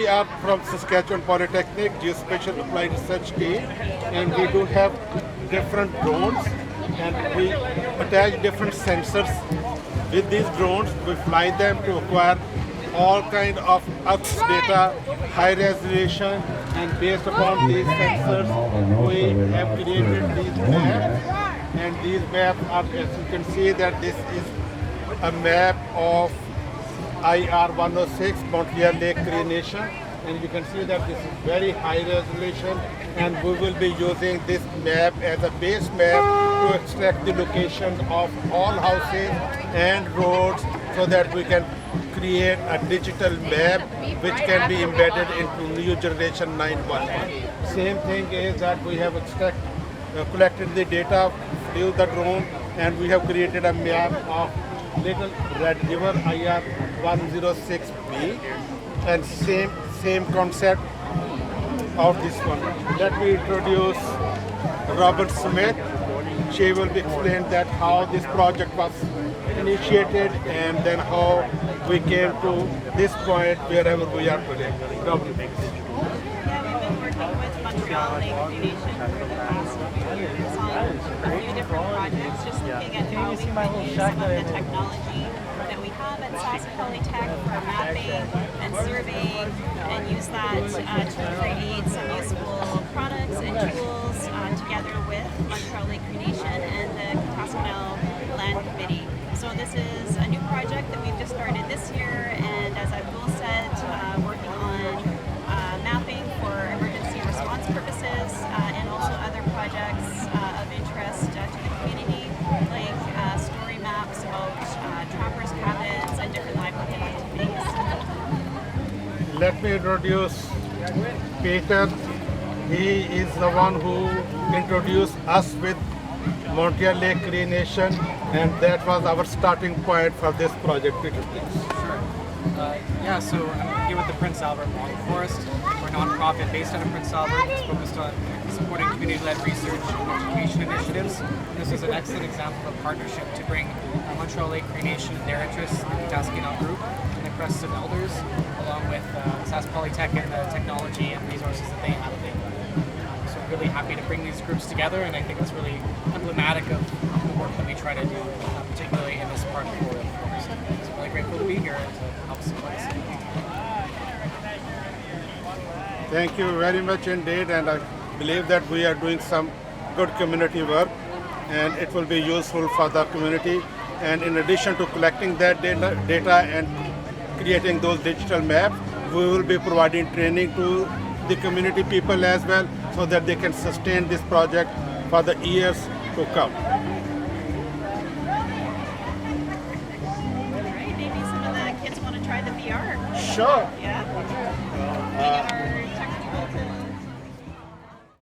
we are from Saskatchewan Polytechnic, Geospatial Applied Research team, and we do have different drones, and we attach different sensors with these drones. We fly them to acquire all kind of Earth data, high resolution, and based upon these sensors, we have created these maps. And these maps are, as you can see, that this is a map of IR 106 Montreal Lake Creation, and you can see that this is very high resolution, and we will be using this map as a base map to extract the location of all houses and roads so that we can create a digital map which can be embedded into new generation 911. Same thing is that we have collected the data through the drone, and we have created a map of Little Red River IR 106B, and same concept of this one. Let me introduce Robert Smith. She will be explain that how this project was initiated and then how we came to this point wherever we are today. Robert. Yeah, we've been working with Montreal Lake Creation for the past few years on a few different projects, just looking at how we can use some of the technology that we have at Sask Polytec for mapping and surveying, and use that to create some useful products and tools together with Montreal Lake Creation and the Kataskanel Land Committee. So this is a new project that we've just started this year, and as Abdul said, working on mapping for emergency response purposes and also other projects of interest to the community, like story maps about trappers' cabins and different livelihood activities. Let me introduce Peter. He is the one who introduced us with Montreal Lake Creation, and that was our starting point for this project. Peter, please. Sure. Yeah, so I'm here with the Prince Albert Model Forest. We're a nonprofit based out of Prince Albert that's focused on supporting community-led research and education initiatives. And this is an excellent example of partnership to bring Montreal Lake Creation and their interests, the Kataskanel Group, and the Crests of Elders, along with Sask Polytech and the technology and resources that they have available. So we're really happy to bring these groups together, and I think it's really emblematic of the work that we try to do, particularly in this part of the world. So it's really grateful to be here and to help support us. Thank you very much indeed, and I believe that we are doing some good community work, and it will be useful for the community. And in addition to collecting that data and creating those digital maps, we will be providing training to the community people as well, so that they can sustain this project for the years to come. Right, maybe some of the kids want to try the VR. Sure. Yeah. We are